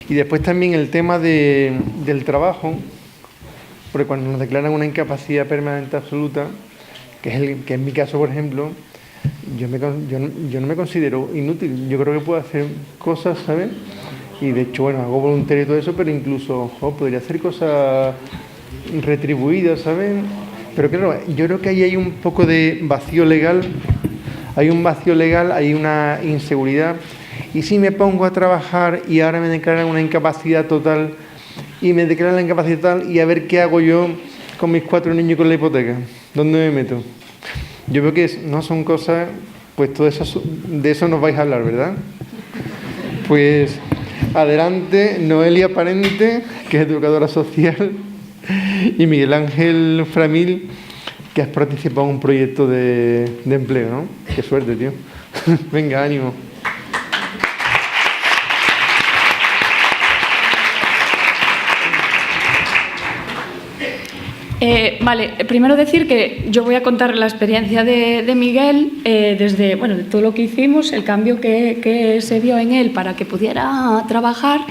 Y después también el tema del trabajo, porque cuando nos declaran una incapacidad permanente absoluta, que es mi caso, por ejemplo, yo no me considero inútil. Yo creo que puedo hacer cosas, ¿sabes? Y de hecho, bueno, hago voluntario y todo eso, pero incluso podría hacer cosas retribuidas, ¿sabes? Pero claro, yo creo que ahí hay un poco de vacío legal, hay una inseguridad. Y si me pongo a trabajar y ahora me declaran una incapacidad total y me declaran la incapacidad total y a ver qué hago yo con mis 4 niños y con la hipoteca, ¿dónde me meto? Yo veo que no son cosas, pues todo eso, de eso nos vais a hablar, ¿verdad? Pues adelante, Noelia Parente, que es educadora social, y Miguel Ángel Framil, que has participado en un proyecto de empleo, ¿no? Qué suerte, tío. Venga, ánimo. Vale, primero decir que yo voy a contar la experiencia de Miguel desde, bueno, de todo lo que hicimos, el cambio que se vio en él para que pudiera trabajar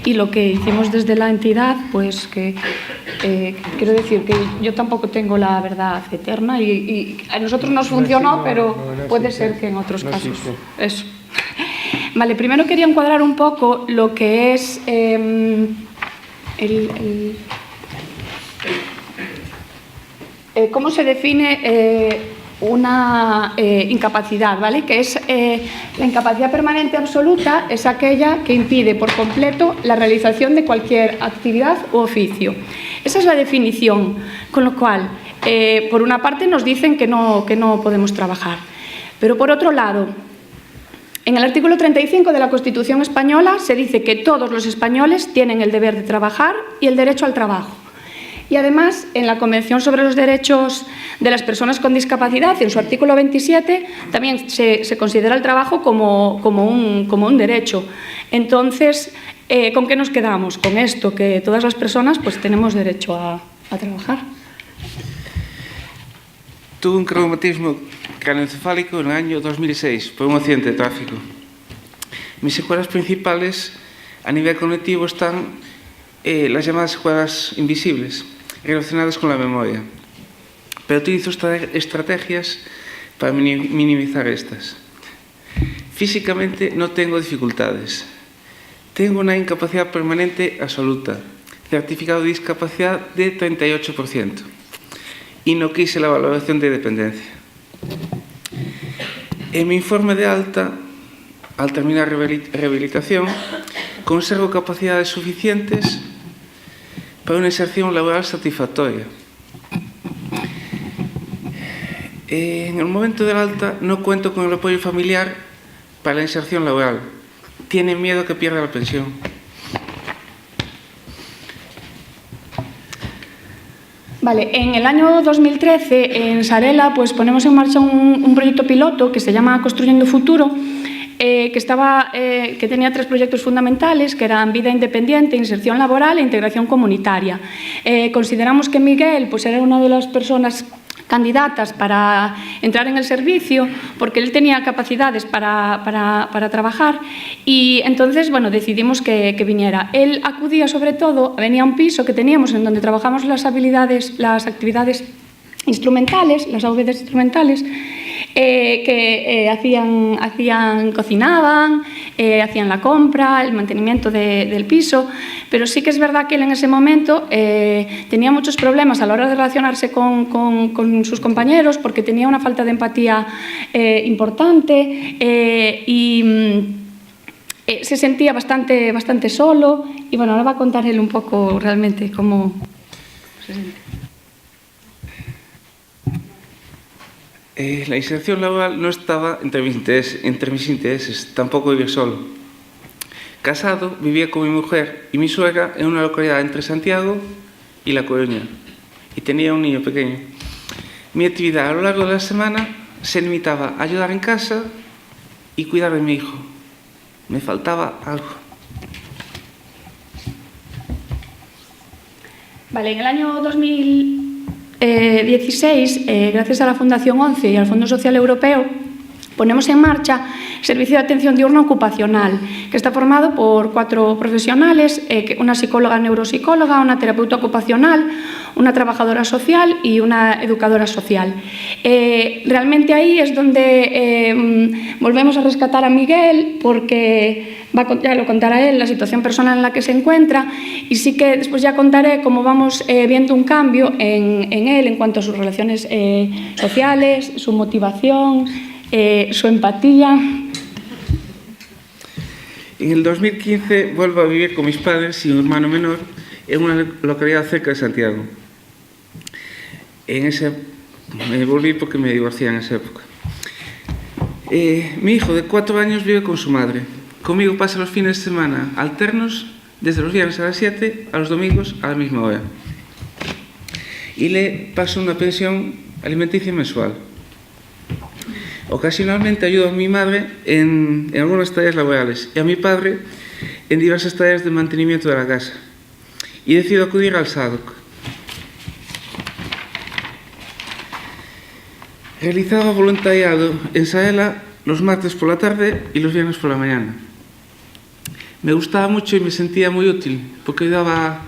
y lo que hicimos desde la entidad, pues que quiero decir que yo tampoco tengo la verdad eterna y a nosotros nos funcionó, pero puede ser que en otros casos. Eso. Vale, primero quería encuadrar un poco lo que es cómo se define una incapacidad, ¿vale? Que es la incapacidad permanente absoluta, es aquella que impide por completo la realización de cualquier actividad u oficio. Esa es la definición, con lo cual, por una parte nos dicen que no podemos trabajar, pero por otro lado, en el artículo 35 de la Constitución española se dice que todos los españoles tienen el deber de trabajar y el derecho al trabajo. Y además, en la Convención sobre los Derechos de las Personas con Discapacidad, en su artículo 27, también se considera el trabajo como un derecho. Entonces, ¿con qué nos quedamos? Con esto, que todas las personas pues, tenemos derecho a trabajar. Tuve un traumatismo craneoencefálico en el año 2006 por un accidente de tráfico. Mis secuelas principales a nivel cognitivo están las llamadas secuelas invisibles, relacionadas con la memoria. Pero utilizo estrategias para minimizar estas. Físicamente no tengo dificultades. Tengo una incapacidad permanente absoluta, certificado de discapacidad de 38%. Y no quise la valoración de dependencia. En mi informe de alta, al terminar rehabilitación, conservo capacidades suficientes para una inserción laboral satisfactoria. En el momento del alta no cuento con el apoyo familiar para la inserción laboral. Tienen miedo a que pierda la pensión. Vale, en el año 2013 en Sarela pues ponemos en marcha un proyecto piloto que se llama Construyendo Futuro, que tenía 3 proyectos fundamentales, que eran vida independiente, inserción laboral e integración comunitaria. Consideramos que Miguel pues, era una de las personas candidatas para entrar en el servicio porque él tenía capacidades para trabajar y entonces bueno, decidimos que viniera. Él acudía sobre todo, venía a un piso que teníamos en donde trabajamos las actividades instrumentales, las AVDs instrumentales, cocinaban, hacían la compra, el mantenimiento del piso, pero sí que es verdad que él en ese momento tenía muchos problemas a la hora de relacionarse con sus compañeros porque tenía una falta de empatía importante y se sentía bastante solo y bueno, ahora va a contar él un poco realmente cómo se siente. La inserción laboral no estaba entre mis intereses, tampoco vivir solo. Casado, vivía con mi mujer y mi suegra en una localidad entre Santiago y La Coruña y tenía un niño pequeño. Mi actividad a lo largo de la semana se limitaba a ayudar en casa y cuidar de mi hijo. Me faltaba algo. Vale, en el año 2016, gracias a la Fundación ONCE y al Fondo Social Europeo, ponemos en marcha el Servicio de Atención Diurna Ocupacional, que está formado por 4 profesionales, una psicóloga neuropsicóloga, una terapeuta ocupacional, una trabajadora social y una educadora social. Realmente ahí es donde volvemos a rescatar a Miguel, porque ya lo contará él, la situación personal en la que se encuentra, y sí que después ya contaré cómo vamos viendo un cambio en él en cuanto a sus relaciones sociales, su motivación, su empatía. En el 2015 vuelvo a vivir con mis padres y un hermano menor en una localidad cerca de Santiago. Me volví porque me divorcié en esa época. Mi hijo de 4 años vive con su madre. Conmigo pasa los fines de semana alternos, desde los viernes a las 7 a los domingos a la misma hora. Y le paso una pensión alimenticia mensual. Ocasionalmente ayudo a mi madre en algunas tareas laborales y a mi padre en diversas tareas de mantenimiento de la casa. Y decido acudir al SADOC. Realizaba voluntariado en Sarela los martes por la tarde y los viernes por la mañana. Me gustaba mucho y me sentía muy útil porque ayudaba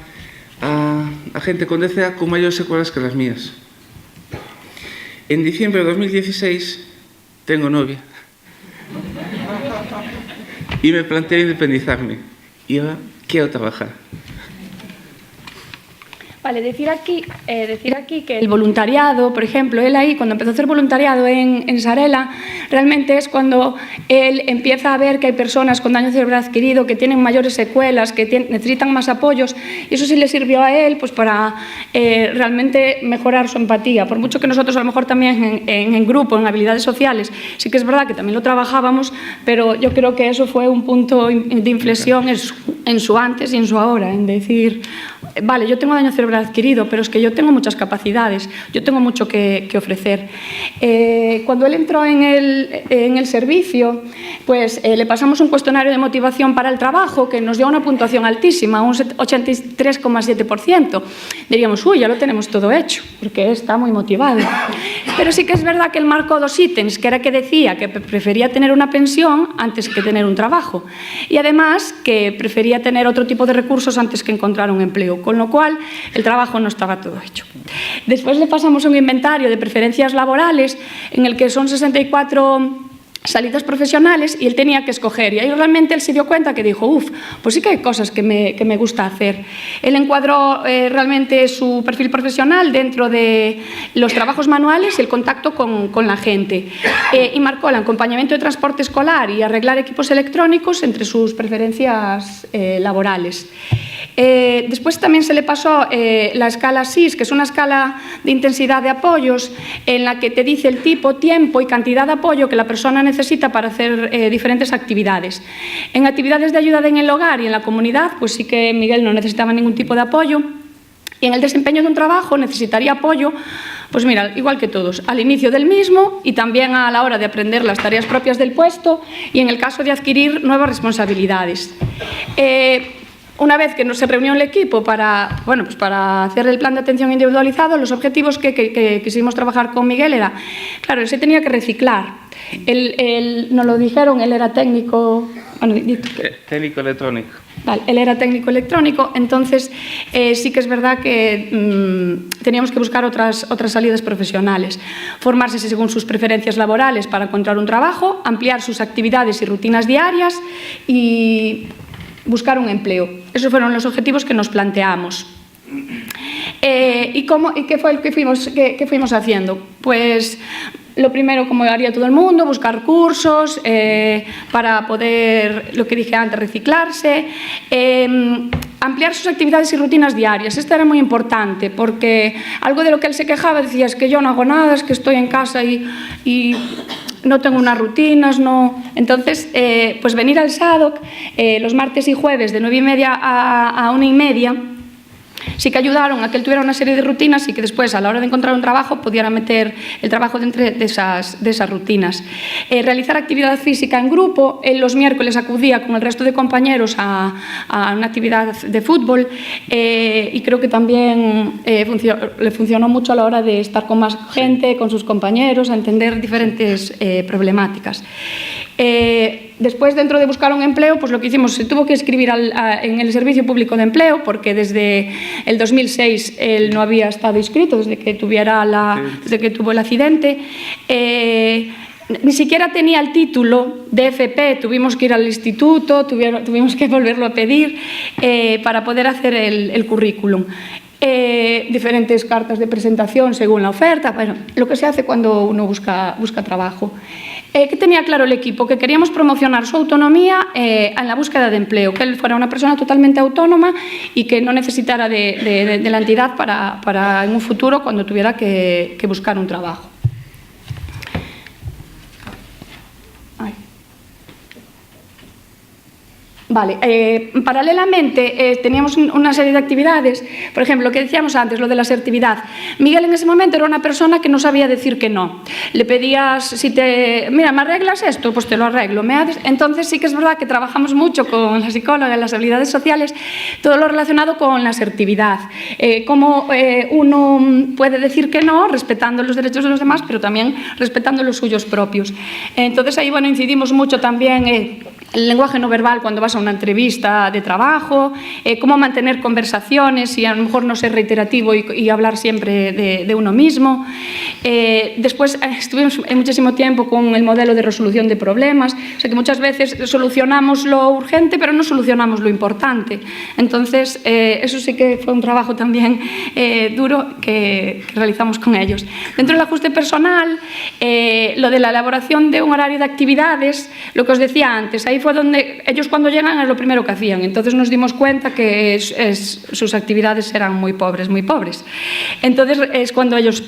a gente con DCA con mayores secuelas que las mías. En diciembre de 2016 tengo novia y me planteé independizarme y ahora quiero trabajar. Vale, decir aquí que el voluntariado, por ejemplo, él ahí, cuando empezó a hacer voluntariado en Sarela, realmente es cuando él empieza a ver que hay personas con daño cerebral adquirido, que tienen mayores secuelas, que necesitan más apoyos, y eso sí le sirvió a él pues para realmente mejorar su empatía. Por mucho que nosotros a lo mejor también en grupo, en habilidades sociales, sí que es verdad que también lo trabajábamos, pero yo creo que eso fue un punto de inflexión en su antes y en su ahora, en decir, vale, yo tengo daño cerebral adquirido, pero es que yo tengo muchas capacidades, yo tengo mucho que ofrecer. Cuando él entró en el servicio, pues le pasamos un cuestionario de motivación para el trabajo que nos dio una puntuación altísima, un 83,7%. Diríamos, uy, ya lo tenemos todo hecho, porque está muy motivado. Pero sí que es verdad que él marcó 2 ítems, que era que decía que prefería tener una pensión antes que tener un trabajo, y además que prefería tener otro tipo de recursos antes que encontrar un empleo, con lo cual el trabajo no estaba todo hecho. Después le pasamos un inventario de preferencias laborales en el que son 64 salidas profesionales y él tenía que escoger, y ahí realmente él se dio cuenta que dijo, pues sí que hay cosas que me gusta hacer. Él encuadró realmente su perfil profesional dentro de los trabajos manuales y el contacto con la gente, y marcó el acompañamiento de transporte escolar y arreglar equipos electrónicos entre sus preferencias laborales. Después también se le pasó la escala SIS, que es una escala de intensidad de apoyos en la que te dice el tipo, tiempo y cantidad de apoyo que la persona necesita para hacer diferentes actividades. En actividades de ayuda en el hogar y en la comunidad, pues sí que Miguel no necesitaba ningún tipo de apoyo. Y en el desempeño de un trabajo necesitaría apoyo, pues mira, igual que todos, al inicio del mismo y también a la hora de aprender las tareas propias del puesto y en el caso de adquirir nuevas responsabilidades. Una vez que se reunió el equipo para hacer el plan de atención individualizado, los objetivos que quisimos trabajar con Miguel era, claro, él se tenía que reciclar. Nos lo dijeron, él era técnico... Técnico electrónico. Vale, él era técnico electrónico, entonces sí que es verdad que teníamos que buscar otras salidas profesionales. Formarse según sus preferencias laborales para encontrar un trabajo, ampliar sus actividades y rutinas diarias y buscar un empleo. Esos fueron los objetivos que nos planteamos. ¿Y qué fue lo que fuimos haciendo? Pues lo primero, como haría todo el mundo, buscar cursos para poder, lo que dije antes, reciclarse, ampliar sus actividades y rutinas diarias. Esto era muy importante porque algo de lo que él se quejaba decía, es que yo no hago nada, es que estoy en casa y no tengo unas rutinas, no. Entonces, pues venir al SADOC los martes y jueves de 9:30 a 1:30, sí que ayudaron a que él tuviera una serie de rutinas y que después, a la hora de encontrar un trabajo, pudiera meter el trabajo dentro de esas rutinas. Realizar actividad física en grupo. Él los miércoles acudía con el resto de compañeros a una actividad de fútbol y creo que también le funcionó mucho a la hora de estar con más gente, con sus compañeros, a entender diferentes problemáticas. Después, dentro de buscar un empleo, pues lo que hicimos, se tuvo que inscribir en el Servicio Público de Empleo, porque desde el 2006 él no había estado inscrito, desde que tuvo el accidente. Ni siquiera tenía el título de FP, tuvimos que ir al instituto, tuvimos que volverlo a pedir para poder hacer el currículum. Diferentes cartas de presentación según la oferta, bueno, lo que se hace cuando uno busca trabajo. ¿Qué tenía claro el equipo? Que queríamos promocionar su autonomía en la búsqueda de empleo, que él fuera una persona totalmente autónoma y que no necesitara de la entidad para en un futuro cuando tuviera que buscar un trabajo. Vale, paralelamente teníamos una serie de actividades, por ejemplo, lo que decíamos antes, lo de la asertividad. Miguel en ese momento era una persona que no sabía decir que no. Le pedías, mira, ¿me arreglas esto? Pues te lo arreglo. Entonces sí que es verdad que trabajamos mucho con la psicóloga en las habilidades sociales, todo lo relacionado con la asertividad. Cómo uno puede decir que no, respetando los derechos de los demás, pero también respetando los suyos propios. Entonces ahí, bueno, incidimos mucho también el lenguaje no verbal cuando vas a una entrevista de trabajo, cómo mantener conversaciones y a lo mejor no ser reiterativo y hablar siempre de uno mismo. Después estuvimos muchísimo tiempo con el modelo de resolución de problemas, o sea que muchas veces solucionamos lo urgente pero no solucionamos lo importante. Entonces eso sí que fue un trabajo también duro que realizamos con ellos. Dentro del ajuste personal, lo de la elaboración de un horario de actividades, lo que os decía antes, ahí fue donde ellos cuando llegan es lo primero que hacían. Entonces nos dimos cuenta que sus actividades eran muy pobres, muy pobres. Entonces es cuando ellos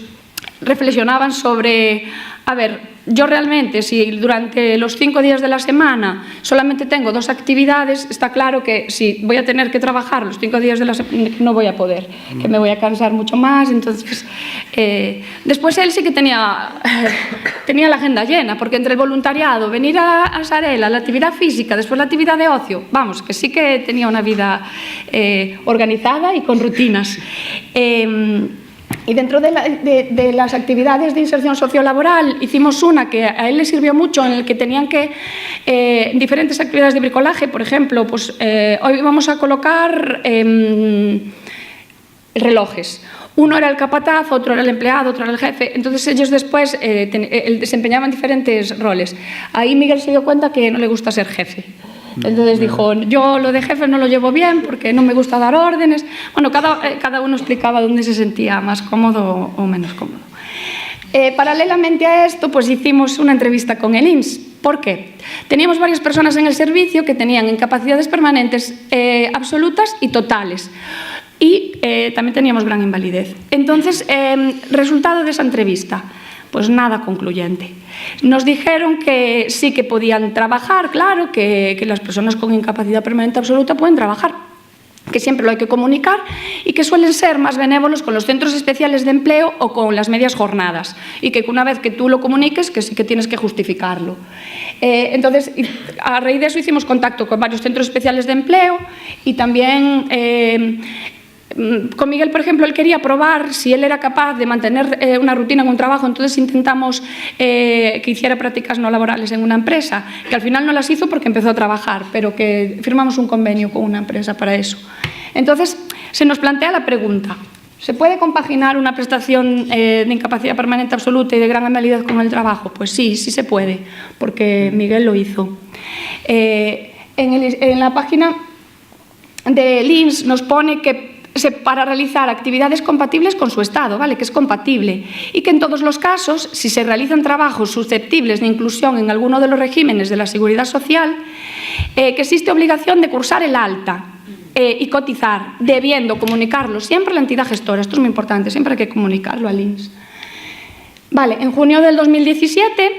reflexionaban sobre, a ver, yo realmente, si durante los 5 días de la semana solamente tengo 2 actividades, está claro que si voy a tener que trabajar los 5 días de la semana no voy a poder, que me voy a cansar mucho más. Entonces, después él sí que tenía la agenda llena, porque entre el voluntariado, venir a Sarela, la actividad física, después la actividad de ocio, vamos, que sí que tenía una vida organizada y con rutinas. Y dentro de las actividades de inserción sociolaboral hicimos una que a él le sirvió mucho, en el que tenían que, diferentes actividades de bricolaje, por ejemplo, pues hoy vamos a colocar relojes. Uno era el capataz, otro era el empleado, otro era el jefe. Entonces ellos después desempeñaban diferentes roles. Ahí Miguel se dio cuenta que no le gusta ser jefe. Entonces dijo, yo lo de jefe no lo llevo bien porque no me gusta dar órdenes. Bueno, cada uno explicaba dónde se sentía más cómodo o menos cómodo. Paralelamente a esto, pues hicimos una entrevista con el INS. ¿Por qué? Teníamos varias personas en el servicio que tenían incapacidades permanentes absolutas y totales. Y también teníamos gran invalidez. Entonces, resultado de esa entrevista, pues nada concluyente. Nos dijeron que sí que podían trabajar, claro, que las personas con incapacidad permanente absoluta pueden trabajar, que siempre lo hay que comunicar y que suelen ser más benévolos con los centros especiales de empleo o con las medias jornadas y que una vez que tú lo comuniques, que sí que tienes que justificarlo. Entonces, a raíz de eso hicimos contacto con varios centros especiales de empleo y también con Miguel, por ejemplo, él quería probar si él era capaz de mantener una rutina en un trabajo, entonces intentamos que hiciera prácticas no laborales en una empresa, que al final no las hizo porque empezó a trabajar, pero que firmamos un convenio con una empresa para eso. Entonces, se nos plantea la pregunta, ¿se puede compaginar una prestación de incapacidad permanente absoluta y de gran invalidez con el trabajo? Pues sí, sí se puede, porque Miguel lo hizo. En la página de INS nos pone que para realizar actividades compatibles con su estado, ¿vale? Que es compatible, y que en todos los casos, si se realizan trabajos susceptibles de inclusión en alguno de los regímenes de la Seguridad Social, que existe obligación de cursar el alta y cotizar, debiendo comunicarlo siempre a la entidad gestora. Esto es muy importante, siempre hay que comunicarlo al INS. Vale, en junio del 2017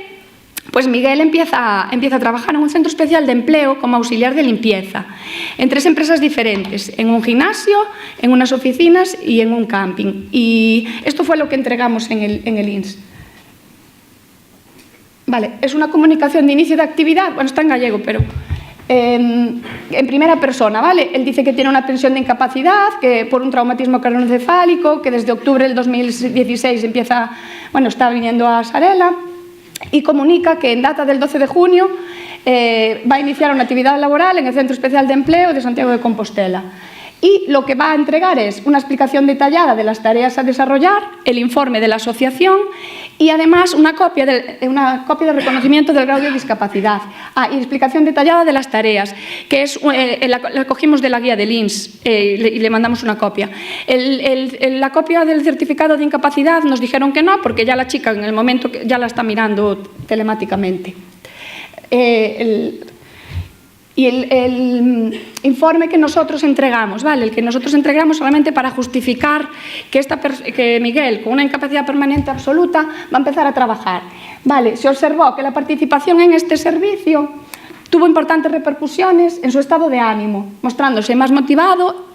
pues Miguel empieza a trabajar en un centro especial de empleo como auxiliar de limpieza, en 3 empresas diferentes, en un gimnasio, en unas oficinas y en un camping. Y esto fue lo que entregamos en el INS. Vale, es una comunicación de inicio de actividad, bueno, está en gallego, pero en primera persona, ¿vale? Él dice que tiene una pensión de incapacidad, que por un traumatismo craneoencefálico, que desde octubre del 2016 está viniendo a Sarela, y comunica que en data del 12 de junio va a iniciar una actividad laboral en el Centro Especial de Empleo de Santiago de Compostela. Y lo que va a entregar es una explicación detallada de las tareas a desarrollar, el informe de la asociación y además una copia de reconocimiento del grado de discapacidad. Y explicación detallada de las tareas, que es la cogimos de la guía del INS y le mandamos una copia. La copia del certificado de incapacidad nos dijeron que no, porque ya la chica en el momento ya la está mirando telemáticamente. Y el informe que nosotros entregamos, ¿vale? El que nosotros entregamos solamente para justificar que Miguel, con una incapacidad permanente absoluta, va a empezar a trabajar. ¿Vale? Se observó que la participación en este servicio tuvo importantes repercusiones en su estado de ánimo, mostrándose más motivado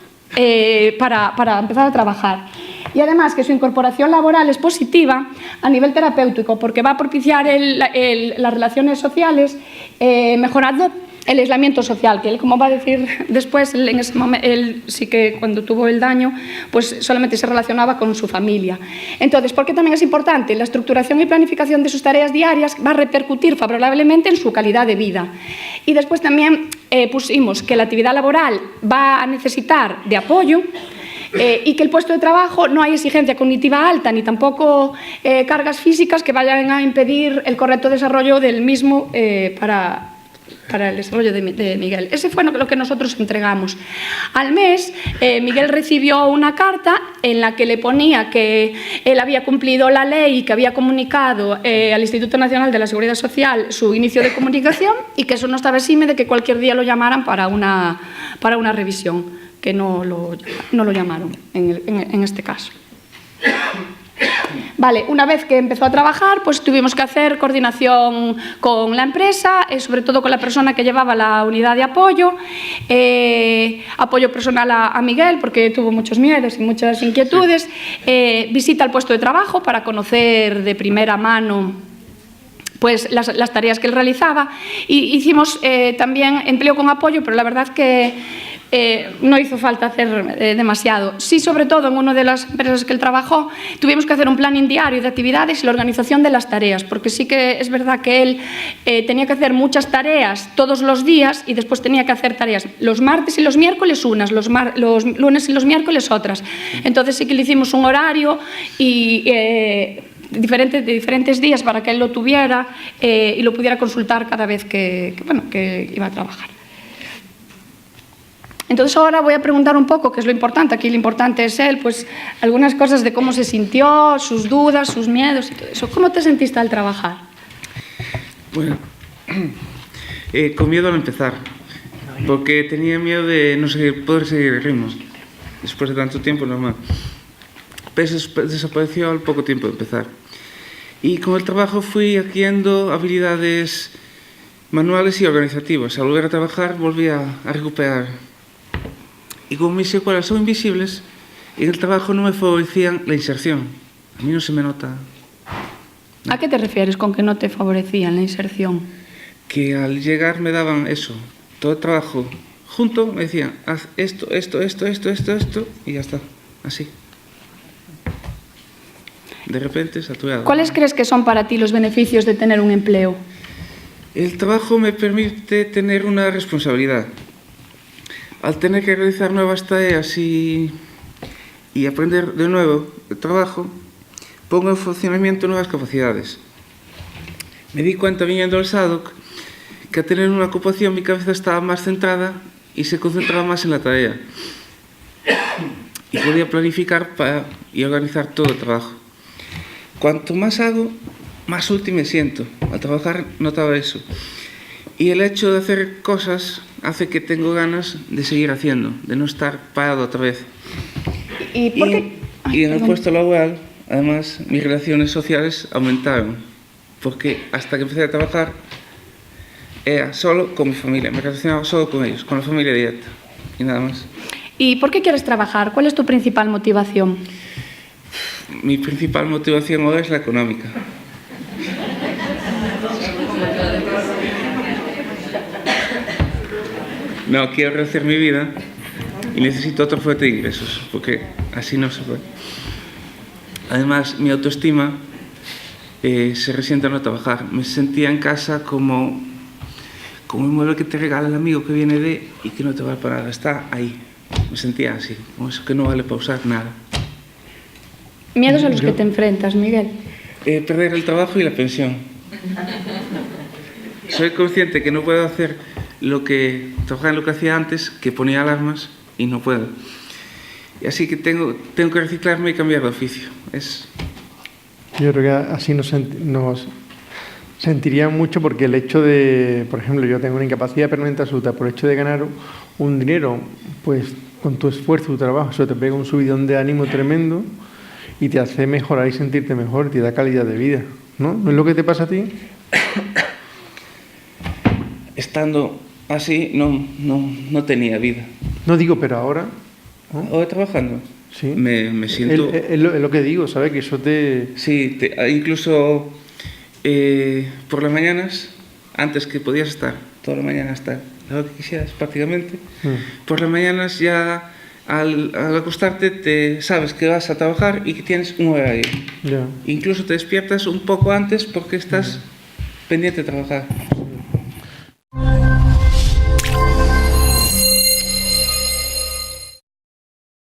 para empezar a trabajar. Y además que su incorporación laboral es positiva a nivel terapéutico, porque va a propiciar las relaciones sociales, mejorando el aislamiento social, que él, como va a decir después, en ese momento, él sí que cuando tuvo el daño, pues solamente se relacionaba con su familia. Entonces, ¿por qué también es importante? La estructuración y planificación de sus tareas diarias va a repercutir favorablemente en su calidad de vida. Y después también pusimos que la actividad laboral va a necesitar de apoyo, y que el puesto de trabajo no hay exigencia cognitiva alta ni tampoco cargas físicas que vayan a impedir el correcto desarrollo del mismo para el desarrollo de Miguel. Ese fue lo que nosotros entregamos. Al mes, Miguel recibió una carta en la que le ponía que él había cumplido la ley y que había comunicado al Instituto Nacional de la Seguridad Social su inicio de comunicación y que eso no estaba exime de que cualquier día lo llamaran para una revisión, que no lo llamaron en este caso. Vale, una vez que empezó a trabajar, pues tuvimos que hacer coordinación con la empresa, sobre todo con la persona que llevaba la unidad de apoyo, apoyo personal a Miguel, porque tuvo muchos miedos y muchas inquietudes, visita al puesto de trabajo para conocer de primera mano pues las tareas que él realizaba, y hicimos también empleo con apoyo, pero la verdad que no hizo falta hacer demasiado. Sí, sobre todo en una de las empresas que él trabajó, tuvimos que hacer un planning diario de actividades y la organización de las tareas, porque sí que es verdad que él tenía que hacer muchas tareas todos los días y después tenía que hacer tareas los martes y los miércoles unas, los lunes y los miércoles otras. Entonces sí que le hicimos un horario y de diferentes días para que él lo tuviera y lo pudiera consultar cada vez que iba a trabajar. Entonces ahora voy a preguntar un poco, qué es lo importante, aquí lo importante es él, pues algunas cosas de cómo se sintió, sus dudas, sus miedos y todo eso. ¿Cómo te sentiste al trabajar? Bueno, con miedo al empezar, porque tenía miedo de no poder seguir el ritmo, después de tanto tiempo normal. Pero desapareció al poco tiempo de empezar. Y con el trabajo fui adquiriendo habilidades manuales y organizativas. Al volver a trabajar volví a recuperar. Y como mis secuelas son invisibles, en el trabajo no me favorecían la inserción. A mí no se me nota. ¿A qué te refieres con que no te favorecían la inserción? Que al llegar me daban eso, todo el trabajo junto, me decían, haz esto, y ya está, así. De repente, saturado. ¿Cuáles crees que son para ti los beneficios de tener un empleo? El trabajo me permite tener una responsabilidad. Al tener que realizar nuevas tareas y aprender de nuevo el trabajo, pongo en funcionamiento nuevas capacidades. Me di cuenta viniendo al SADOC que al tener una ocupación mi cabeza estaba más centrada y se concentraba más en la tarea. Y podía planificar y organizar todo el trabajo. Cuanto más hago, más útil me siento. Al trabajar notaba eso. Y el hecho de hacer cosas hace que tengo ganas de seguir haciendo, de no estar parado otra vez. ¿Y por qué? Y en el puesto laboral, además, mis relaciones sociales aumentaron, porque hasta que empecé a trabajar era solo con mi familia, me relacionaba solo con ellos, con la familia directa y nada más. ¿Y por qué quieres trabajar? ¿Cuál es tu principal motivación? Mi principal motivación ahora es la económica. No, quiero rehacer mi vida y necesito otra fuente de ingresos, porque así no se puede. Además, mi autoestima se resiente al no trabajar. Me sentía en casa como un mueble que te regala el amigo que viene y que no te vale para nada. Está ahí. Me sentía así, como eso que no vale para usar nada. ¿Miedos a los que te enfrentas, Miguel? Perder el trabajo y la pensión. Soy consciente que no puedo hacer trabajar en lo que hacía antes, que ponía alarmas, y no puedo. Y así que tengo que reciclarme y cambiar de oficio. Yo creo que así nos sentiría mucho, porque el hecho de, por ejemplo, yo tengo una incapacidad permanente absoluta, por el hecho de ganar un dinero, pues con tu esfuerzo, tu trabajo, eso te pega un subidón de ánimo tremendo y te hace mejorar y sentirte mejor, te da calidad de vida, ¿no? ¿No es lo que te pasa a ti? Estando así no tenía vida. No digo, pero ahora, ¿no? Ahora trabajando, Sí. me siento... Es lo que digo, ¿sabes? Que eso te... Sí, incluso por las mañanas, antes que podías estar toda la mañana hasta lo que quisieras prácticamente, por las mañanas ya al acostarte sabes que vas a trabajar y que tienes un horario. Ya. Incluso te despiertas un poco antes porque estás pendiente de trabajar.